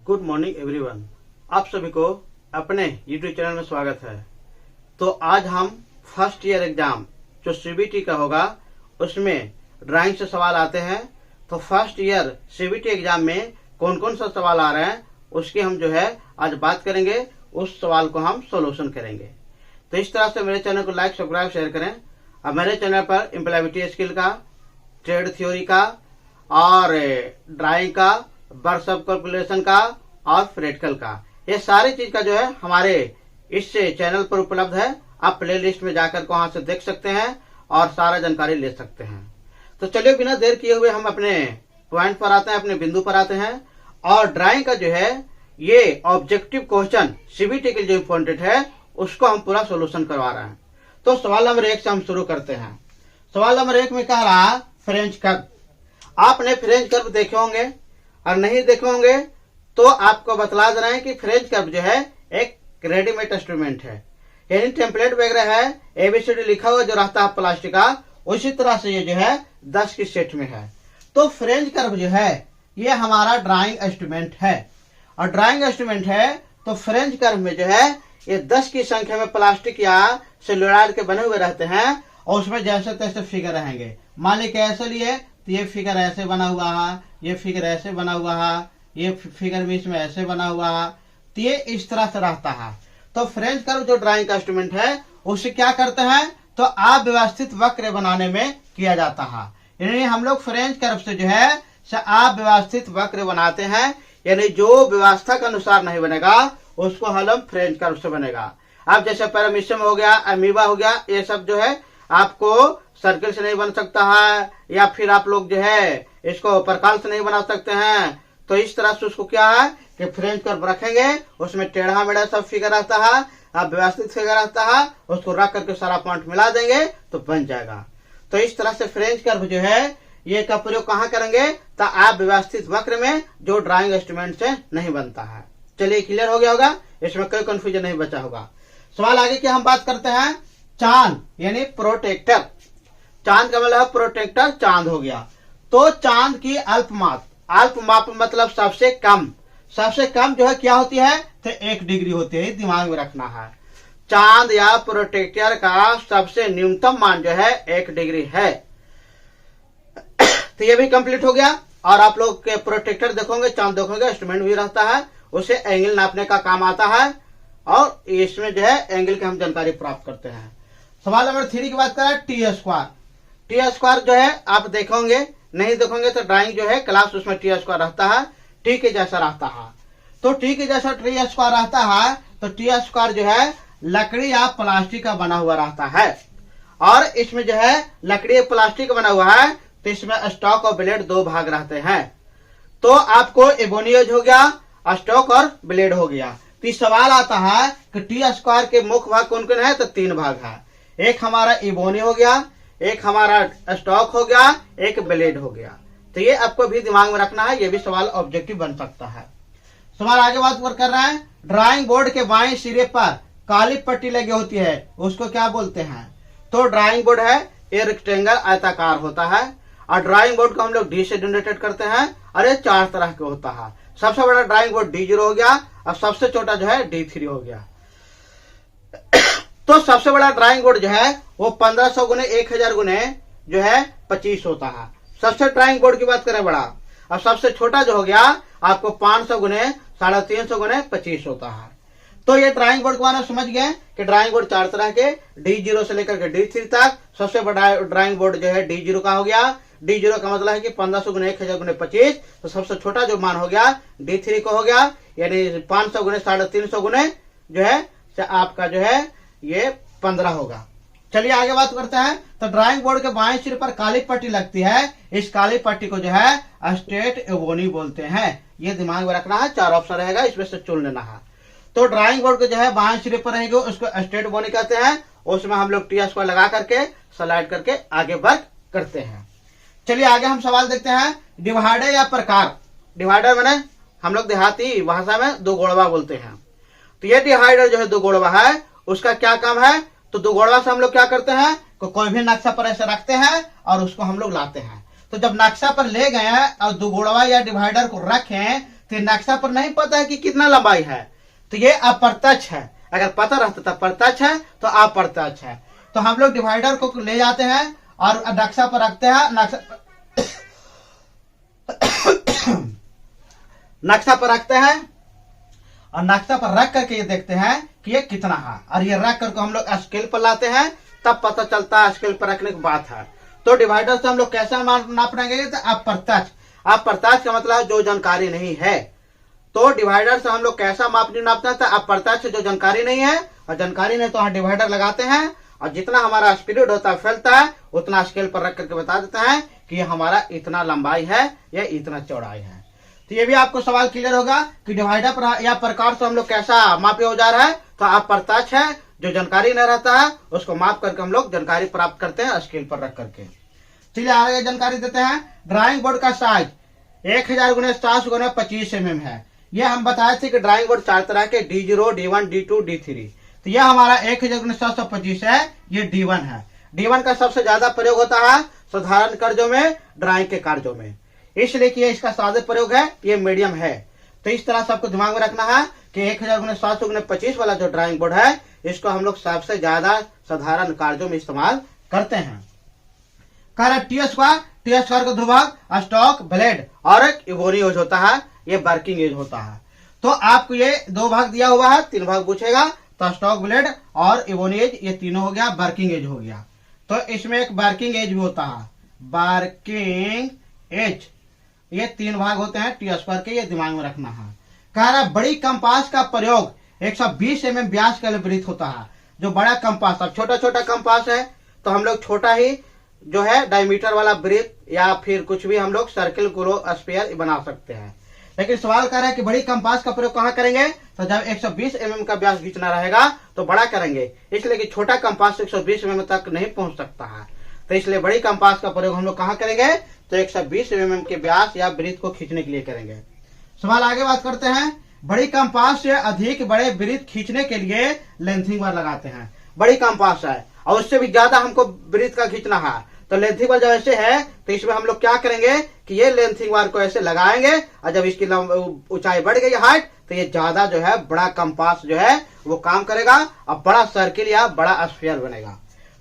Good morning everyone. आप सभी को अपने यूट्यूब चैनल में स्वागत है। तो आज हम फर्स्ट ईयर एग्जाम जो सीबीटी का होगा उसमें ड्राइंग से सवाल आते हैं। तो फर्स्ट ईयर सीबीटी एग्जाम में कौन कौन सा सवाल आ रहे हैं उसकी हम जो है आज बात करेंगे, उस सवाल को हम सोल्यूशन करेंगे। तो इस तरह से मेरे चैनल को लाइक सब्सक्राइब शेयर करें। और मेरे चैनल पर एम्प्लॉयबिलिटी स्किल का, ट्रेड थ्योरी का और ड्राइंग का, बर्ड्स ऑफ कैलकुलेशन का और प्रैक्टिकल का, ये सारी चीज का जो है हमारे इस चैनल पर उपलब्ध है। आप प्ले लिस्ट में जाकर वहां से देख सकते हैं और सारा जानकारी ले सकते हैं। तो चलिए बिना देर किए हुए हम अपने पॉइंट पर आते हैं, अपने बिंदु पर आते हैं। और ड्राइंग का जो है ये ऑब्जेक्टिव क्वेश्चन सीबीटी के लिए जो इम्पोर्टेंट है उसको हम पूरा सोल्यूशन करवा रहे हैं। तो सवाल नंबर 1 से हम शुरू करते हैं। सवाल नंबर 1 में कह रहा फ्रेंच कर्व। आपने फ्रेंच कर्व देखे होंगे और नहीं देखे होंगे तो आपको बतला दे रहे हैं कि फ्रेंच कर्व जो है एक रेडीमेड इंस्ट्रूमेंट है, यानी टेम्पलेट वगैरह है, एबीसीडी लिखा हुआ जो रहता है प्लास्टिक का, उसी तरह से ये जो है 10 की सेट में है। तो फ्रेंच कर्व जो है ये हमारा ड्राइंग इंस्ट्रूमेंट है और ड्राइंग इंस्ट्रूमेंट है। तो फ्रेंच कर्व में जो है ये 10 की संख्या में प्लास्टिक या सेलुलॉइड के बने हुए रहते हैं और उसमें जैसे तैसे फिगर रहेंगे। मान लीजिए ऐसे लिए तो ये फिगर ऐसे बना हुआ है, ये फिगर ऐसे बना हुआ है, ये फिगर भी इसमें ऐसे बना हुआ है। तो ये इस तरह से रहता है। तो फ्रेंच कर्व जो ड्राइंग का इंस्ट्रूमेंट है उसे क्या करते हैं तो अव्यवस्थित वक्र बनाने में किया जाता है। यानी हम लोग फ्रेंच कर्व से जो है अव्यवस्थित वक्र बनाते हैं, यानी जो व्यवस्था के अनुसार नहीं बनेगा उसको हम फ्रेंच कर्व से बनेगा। अब जैसे पैरामीशियम हो गया, अमीबा हो गया, ये सब जो है आपको सर्कल से नहीं बन सकता है, या फिर आप लोग जो है इसको प्रकार से नहीं बना सकते हैं। तो इस तरह से उसको क्या है कि फ्रेंच कर्व रखेंगे, उसमें टेढ़ा मेढ़ा सब फिगर रहता है, आप व्यवस्थित फिगर रहता है, उसको रख करके सारा पॉइंट मिला देंगे तो बन जाएगा। तो इस तरह से फ्रेंच कर्व जो है ये का प्रयोग कहाँ करेंगे तो आप व्यवस्थित वक्र में जो ड्राइंग इंस्ट्रूमेंट से नहीं बनता है। चलिए क्लियर हो गया होगा, इसमें कोई कंफ्यूजन नहीं बचा होगा। सवाल आगे की हम बात करते हैं चांद यानी प्रोटेक्टर। चांद का मतलब प्रोटेक्टर चांद हो गया। तो चांद की अल्पमाप मतलब सबसे कम जो है क्या होती है तो 1 डिग्री होती है, दिमाग में रखना है। चांद या प्रोटेक्टर का सबसे न्यूनतम मान जो है 1 डिग्री है। तो ये भी कंप्लीट हो गया। और आप लोग के प्रोटेक्टर देखोगे, चांद देखोगे, इंस्ट्रूमेंट भी रहता है, उसे एंगल नापने का काम आता है और इसमें जो है एंगल की हम जानकारी प्राप्त करते हैं। सवाल नंबर 3 की बात करें टी स्क्वायर। टी स्क्वायर जो है आप देखोगे, नहीं देखोगे तो ड्राइंग जो है क्लास उसमें टी स्क्वायर रहता है, टी के जैसा रहता है। तो टी के जैसा टी स्क्वायर रहता है। तो टी स्क्वायर जो है लकड़ी या प्लास्टिक का बना हुआ रहता है और इसमें जो है लकड़ी या प्लास्टिक का बना हुआ है। तो इसमें स्टॉक और ब्लेड 2 भाग रहते हैं। तो आपको एबोनियज हो गया, स्टॉक और ब्लेड हो गया। तो सवाल आता है कि टी स्क्वायर के मुख्य भाग कौन कौन है तो 3 भाग है। एक हमारा इबोनी हो गया, एक हमारा स्टॉक हो गया, एक ब्लेड हो गया। तो ये आपको भी दिमाग में रखना है, ये भी सवाल ऑब्जेक्टिव बन सकता है। सवाल आगे बात कर रहे हैं ड्राइंग बोर्ड के बाएं सिरे पर काली पट्टी लगी होती है उसको क्या बोलते हैं। तो ड्राइंग बोर्ड है ये रेक्टेंगल आयताकार होता है और ड्राइंग बोर्ड को हम लोग डी से डिनोटेट करते हैं और ये 4 तरह के होता है। सबसे बड़ा ड्राइंग बोर्ड D0 हो गया और सबसे छोटा जो है D3 हो गया। तो सबसे बड़ा ड्राइंग बोर्ड जो है वो 1500 गुने 1000 गुने जो है 25 होता है। सबसे ड्राइंग बोर्ड की बात करें बड़ा, और सबसे छोटा जो हो गया आपको 500 गुने 350 गुने 25 होता है। तो ये ड्राइंग बोर्ड को माना समझ गए कि ड्राइंग बोर्ड 4 तरह के, D0 से लेकर के D3 तक। सबसे बड़ा ड्राइंग बोर्ड जो है D0 का हो गया। D0 का मतलब है कि 1500 गुने 1000 गुने 25। तो सबसे छोटा जो मान हो गया D3 को हो गया, यानी 500 गुने 350 गुने जो है आपका जो है ये 15 होगा। चलिए आगे बात करते हैं। तो ड्राइंग बोर्ड के बाएं सिर पर काली पट्टी लगती है, इस काली पट्टी को जो है स्ट्रेट एबोनी बोलते हैं। ये दिमाग में रखना है, 4 ऑप्शन रहेगा, इसमें से चुन लेना है। तो ड्राइंग बोर्ड को जो है बाएं सिरे पर रहेगी उसको स्ट्रेट एबोनी कहते हैं। उसमें हम लोग टी स्क्वायर लगा करके स्लाइड करके आगे वर्क करते हैं। चलिए आगे हम सवाल देखते हैं डिवाइडर या प्रकार। डिवाइडर मैंने हम लोग देहाती भाषा में 2 गोड़वा बोलते हैं। तो ये डिवाइडर जो है 2 गोड़वा है, उसका क्या काम है तो 2 गोड़वा से हम लोग क्या करते हैं कोई भी नक्शा पर ऐसे रखते हैं और उसको हम लोग लाते हैं। तो जब नक्शा पर ले गए और 2 गोड़वा या डिवाइडर को रखें तो नक्शा पर नहीं पता है कि कितना लंबाई है, तो ये अप्रत्यक्ष है। अगर पता रहता तो प्रत्यक्ष है, तो अप्रत्यक्ष है। तो हम लोग डिवाइडर को ले जाते हैं और नक्शा पर रखते हैं। नक्शा पर रखते हैं और नक्शा पर रख करके ये देखते हैं कि ये कितना है, और ये रख करके हम लोग स्केल पर लाते हैं, तब पता चलता है स्केल पर रखने की बात है। तो डिवाइडर से हम लोग कैसे नाप रहेंगे, तो अप्रत्यक्ष। अप्रत्यक्ष का मतलब जो जानकारी नहीं है। तो डिवाइडर से हम लोग कैसा नापते हैं, तो अप्रत्यक्ष जो जानकारी नहीं है, और जानकारी नहीं तो हम डिवाइडर लगाते हैं, और जितना हमारा स्पीड होता है फैलता है, उतना स्केल पर रख करके बता देते हैं कि ये हमारा इतना लंबाई है या इतना चौड़ाई है। तो ये भी आपको सवाल क्लियर होगा कि डिवाइडर पर या प्रकार से हम लोग कैसा मापे औजार है, तो अप्रत्यक्ष है, जो जानकारी न रहता है उसको माप करके हम लोग जानकारी प्राप्त करते हैं स्केल पर रख करके। चलिए आगे जानकारी देते हैं। ड्राइंग बोर्ड का साइज 1000 × 700 × 25 mm है। यह हम बताए थे कि ड्राइंग बोर्ड 4 तरह के D0, D1, D2, D3। तो यह हमारा 1000 × 725 है, ये D1 है। D1 का सबसे ज्यादा प्रयोग होता है साधारण कार्यों में, ड्राइंग के कार्यों में, इसलिए कि इसका सादे प्रयोग है, ये मीडियम है। तो इस तरह सबको दिमाग में रखना है कि 1000 × 700 × 25 वाला जो ड्राइंग बोर्ड है, इसको हम लोग सबसे ज्यादा साधारण कार्यों में इस्तेमाल करते हैं। टी स्क्वायर का ध्रुवक, स्टॉक, ब्लेड और इवोनी यूज होता है, ये वर्किंग एज होता है। तो आपको ये 2 भाग दिया हुआ है, 3 भाग पूछेगा, तो स्टॉक, ब्लेड और इवोनी एज, ये तीनों हो गया, वर्किंग एज हो गया। तो इसमें एक वर्किंग एज भी होता है, वर्किंग एज, ये 3 भाग होते हैं टी स्क्वायर के, ये दिमाग में रखना है। कह रहा बड़ी कंपास का प्रयोग 120 mm व्यास के लिए वृत्त होता है। जो बड़ा कंपास, अब छोटा छोटा कंपास है तो हम लोग छोटा ही जो है डायमीटर वाला वृत्त या फिर कुछ भी हम लोग सर्किल, ग्लो, स्फीयर बना सकते हैं। लेकिन सवाल कर रहा है कि बड़ी कंपास का प्रयोग कहाँ करेंगे, तो जब 120 mm का व्यास खींचना रहेगा तो बड़ा करेंगे, इसलिए कि छोटा कंपास 120 mm तक नहीं पहुंच सकता है। तो इसलिए बड़ी कंपास का प्रयोग हम लोग कहाँ करेंगे, तो 120 mm के व्यास या वृत्त को खींचने के लिए करेंगे। सवाल आगे बात करते हैं। बड़ी कंपास से अधिक बड़े वृत्त खींचने के लिए लेंथिंग बार लगाते हैं। बड़ी कंपास है और उससे भी ज्यादा हमको वृत्त का खींचना है, तो लेंथिंग बार जब ऐसे है तो इसमें हम लोग क्या करेंगे कि ये लेंथिंग बार को ऐसे लगाएंगे, और जब इसकी ऊंचाई बढ़ गई हाइट, तो ये ज्यादा जो है बड़ा कंपास जो है वो काम करेगा और बड़ा सर्किल या बड़ा स्फीयर बनेगा।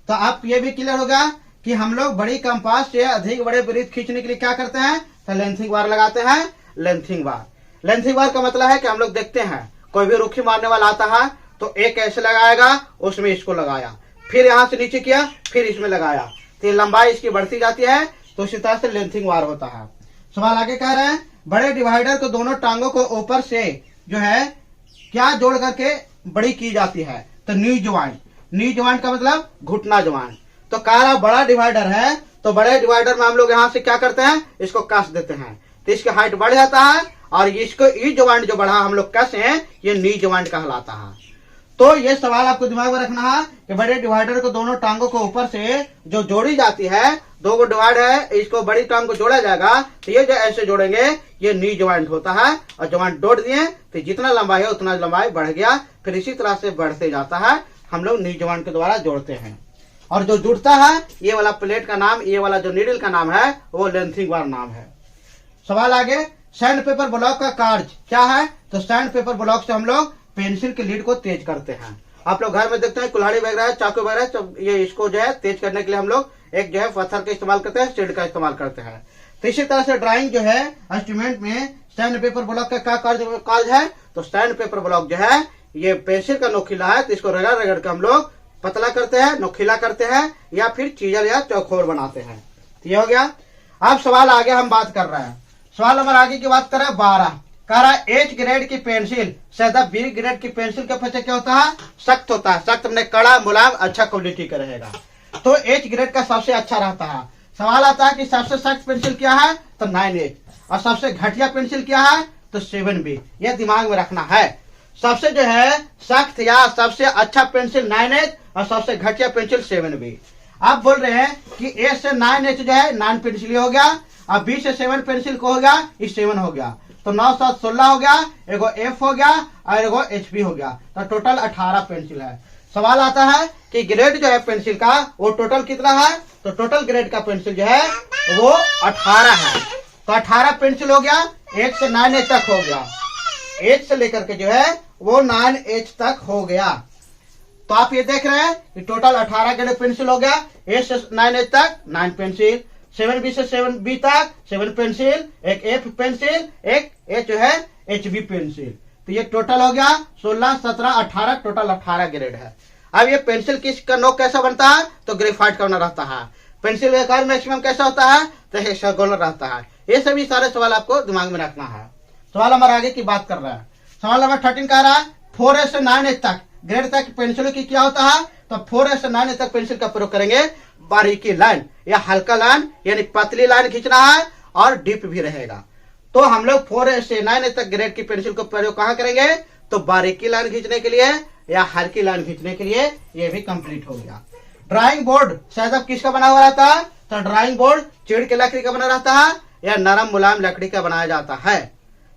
तो आप ये भी क्लियर होगा कि हम लोग बड़ी कंपास से अधिक बड़े वृत्त खींचने के लिए क्या करते हैं, तो लेंथिंग बार लगाते हैं। लेंथिंग बार का मतलब है कि हम लोग देखते हैं कोई भी रुखी मारने वाला आता है तो एक ऐसे लगाएगा, उसमें इसको लगाया, फिर यहां से नीचे किया, फिर इसमें लगाया, तो लंबाई इसकी बढ़ती जाती है, तो इसी तरह से लेंथिंग बार होता है। सवाल आगे कह रहे हैं, बड़े डिवाइडर को दोनों टांगों को ऊपर से जो है क्या जोड़ करके बड़ी की जाती है, तो नी ज्वाइंट। नी ज्वाइंट का मतलब घुटना ज्वाइंट। तो कह रहा बड़ा डिवाइडर है, तो बड़े डिवाइडर में हम लोग यहाँ से क्या करते हैं, इसको कस देते हैं, तो इसकी हाइट बढ़ जाता है, और इसको ई ज्वाइंट जो बढ़ा हम लोग कसे हैं, ये नी ज्वाइंट कहलाता है। तो ये सवाल आपको दिमाग में रखना है कि बड़े डिवाइडर को दोनों टांगों को ऊपर से जो जोड़ी जाती है, 2 को डिवाइड है, इसको बड़ी टांग को जोड़ा जाएगा, तो ये जो ऐसे जोड़ेंगे ये नी ज्वाइंट होता है। और ज्वाइंट जोड़ दिए तो जितना लंबाई है उतना लंबाई बढ़ गया, फिर इसी तरह से बढ़ते जाता है, हम लोग नी ज्वाइंट के द्वारा जोड़ते हैं। और जो जुड़ता है ये वाला प्लेट का नाम, ये वाला जो नीडल का नाम है वो लेंथिंग बार नाम है। सवाल आगे, सैंड पेपर ब्लॉक का कार्य क्या है, तो सैंड पेपर ब्लॉक से हम लोग पेंसिल की लीड को तेज करते हैं। आप लोग घर में देखते हैं कुल्हाड़ी वगैरह, चाकू वगैरह, तो ये इसको जो है तेज करने के लिए हम लोग एक जो है पत्थर का इस्तेमाल करते हैं, स्टील का इस्तेमाल करते हैं। तो इसी तरह से ड्राइंग जो है इंस्ट्रूमेंट में सैंड पेपर ब्लॉक का क्या कार्य है, तो सैंड पेपर ब्लॉक जो है ये पेंसिल का नोखिला है, तो इसको रगड़ रगड़ के हम लोग पतला करते हैं, नोखिला करते हैं, या फिर चीजर या चौकोर बनाते हैं। तो ये हो गया। अब सवाल आगे हम बात कर रहे हैं। सवाल नंबर आगे की बात कर रहे हैं 12। कह रहा है एच ग्रेड की पेंसिल से बी ग्रेड की पेंसिल का फीचर क्या होता है, सख्त होता है। सख्त में कड़ा, मुलायम, अच्छा क्वालिटी का रहेगा। तो एच ग्रेड का सबसे अच्छा रहता है। सवाल आता है कि सबसे सख्त पेंसिल क्या है, तो 9H, और सबसे घटिया पेंसिल क्या है, तो 7B। यह दिमाग में रखना है। सबसे जो है सख्त या सबसे अच्छा पेंसिल 9H और सबसे घटिया पेंसिल 7B। आप बोल रहे हैं कि ए से 9H जो है 9 पेंसिल हो गया, अब बी से 7 पेंसिल को हो गया, ये 7 हो गया, तो 9 7 16 हो गया, एगो एफ हो गया और एगो HP हो गया, तो टोटल 18 पेंसिल है। सवाल आता है कि ग्रेड जो है पेंसिल का वो टोटल कितना है, तो टोटल ग्रेड का पेंसिल जो है वो 18 है। तो 18 पेंसिल हो गया, 8 से 9H तक हो गया, 8 से लेकर के जो है वो 9H तक हो गया। तो आप ये देख रहे हैं कि टोटल 18 ग्रेड पेंसिल हो गया। 8 से 9H तक 9 पेंसिल, 7B से 7B तक 7 पेंसिल, एक F पेंसिल, एक H जो है HB पेंसिल। तो ये टोटल हो गया 16, 17, 18, टोटल 18 ग्रेड है। अब ये पेंसिल का नोक कैसा बनता है, तो ग्रेफाइट का बना रहता है। पेंसिल का आकार मैक्सिमम कैसा होता है, तो हेक्सागोनल रहता है। ये सभी सारे सवाल आपको दिमाग में रखना है। सवाल नंबर आगे की बात कर रहा है। सवाल नंबर 13 कह रहा है 4 से 9H तक ग्रेड तक पेंसिलों की क्या होता है, तो 4 से 9H तक पेंसिल का प्रयोग करेंगे। बारीकी लाइन या हल्का लाइन यानी पतली लाइन खींचना है और डीप भी रहेगा। तो हम लोग 4 से 9H तक ग्रेड की पेंसिल का प्रयोग कहां करेंगे, तो बारीकी लाइन खींचने के लिए या हल्की लाइन खींचने के लिए। ये भी कंप्लीट हो गया। ड्राइंग बोर्ड शायद अब किसका बना हुआ रहता है, तो ड्राइंग बोर्ड चीड़ की लकड़ी का बना रहता है या नरम मुलायम लकड़ी का बनाया जाता है।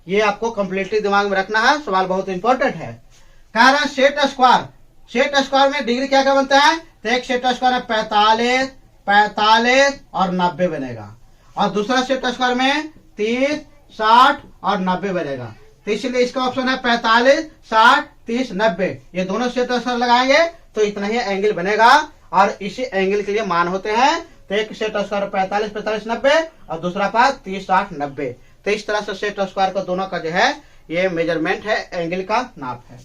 ये आपको कंप्लीटली दिमाग में रखना है, सवाल बहुत इंपॉर्टेंट है। कह रहा है सेट स्क्वायर, सेट स्क्वायर में डिग्री क्या क्या बनता है, तो एक सेट स्क्वायर में 45, 45 और 90 बनेगा, और दूसरा सेट स्क्वायर में 30, 60 और 90 बनेगा। तो इसलिए इसका ऑप्शन है 45, 60, 30, 90। ये दोनों सेट स्क्वायर लगाएंगे तो इतना ही एंगल बनेगा, और इसी एंगल के लिए मान होते हैं। तो एक सेट स्क्वायर 45, 45, 90 और दूसरा पास 30, 60, 90। तो इस तरह से सेट स्क्वायर का दोनों का जो है ये मेजरमेंट है, एंगल का नाप है।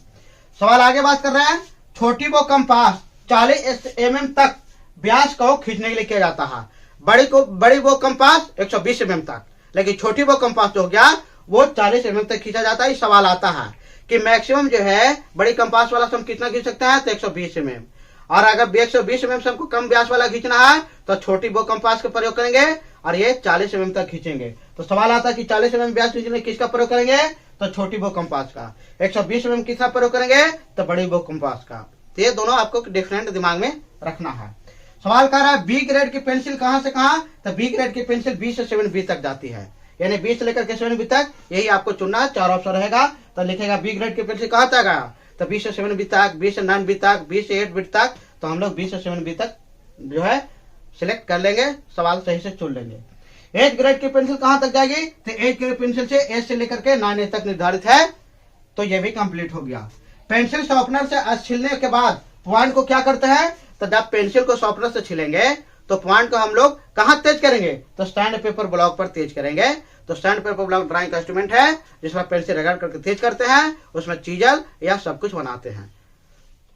सवाल आगे बात कर रहे हैं। छोटी वो कंपास 40 mm तक व्यास को खींचने के लिए किया जाता है। बड़ी वो कंपास 120 mm तक, लेकिन छोटी वो कंपास जो हो गया वो 40 mm तक खींचा जाता है। इस सवाल आता है कि मैक्सिमम जो है बड़ी कंपास वाला से हम कितना खींच सकते हैं, तो 120 mm। और अगर 120 mm से हमको कम व्यास वाला खींचना है तो छोटी वो कंपास का प्रयोग करेंगे और ये 40 mm तक खींचेंगे। तो सवाल आता है कि 40 mm व्यास खींचने किसका प्रयोग करेंगे, तो छोटी वो कंपास का। 120 mm किसका प्रयोग करेंगे, तो बड़ी वो कंपास का। तो ये दोनों आपको डिफरेंट दिमाग में रखना है। सवाल कह रहा है बी ग्रेड की पेंसिल कहां से कहां, तो बी ग्रेड की पेंसिल बी से 7B तक जाती है, यानी 20 से लेकर के 7B तक। यही आपको चुनना है, 4 ऑप्शन रहेगा। तो लिखेगा बी ग्रेड की पेंसिल कहां तक आया, तो 20 से 7B तक, 20 से 9B तक, 20 से 8B तक। तो हम लोग 20 से 7B तक जो है सिलेक्ट कर लेंगे, सवाल सही से चुन लेंगे। 8 ग्रेड की पेंसिल कहां तक जाएगी, तो 8 ग्रेड पेंसिल से 8 से लेकर के 9A तक निर्धारित है। तो ये भी कंप्लीट हो गया। पेंसिल शार्पनर से छीलने के बाद पॉइंट को क्या करते हैं, तो जब पेंसिल को शार्पनर से छीलेंगे तो पॉइंट को हम लोग कहां तेज करेंगे, तो स्टैंड पेपर ब्लॉक पर तेज करेंगे। तो स्टैंड पेपर ब्लॉक ड्राइंग का इंस्ट्रूमेंट है जिसमें पेंसिल रगड़ करके तेज करते हैं, उसमें चीजल या सब कुछ बनाते हैं।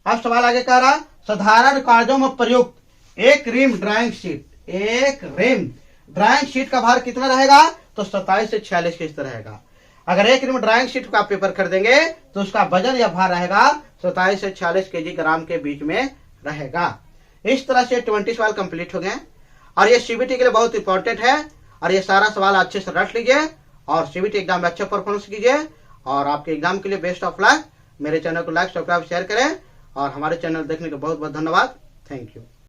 अब सवाल आगे कह रहा, साधारण कार्यों में प्रयुक्त एक रिम ड्राइंग शीट, एक रिम ड्राइंग शीट का भार कितना रहेगा, तो 27 से 46 केजी रहेगा। अगर एक रिम ड्राइंग शीट का पेपर खरीदेंगे तो उसका वजन या भार रहेगा 27 से 46 केजी ग्राम के बीच में रहेगा। इस तरह से 20 सवाल कंप्लीट हो गए, और ये सीबीटी के लिए बहुत इंपॉर्टेंट है। और ये सारा सवाल अच्छे से रट लीजिए और सीबीटी एग्जाम में अच्छा परफॉर्मेंस कीजिए, और आपके एग्जाम के लिए बेस्ट ऑफ लक। मेरे चैनल को लाइक, सब्सक्राइब, शेयर करें, और हमारे चैनल देखने का बहुत बहुत धन्यवाद। Thank you.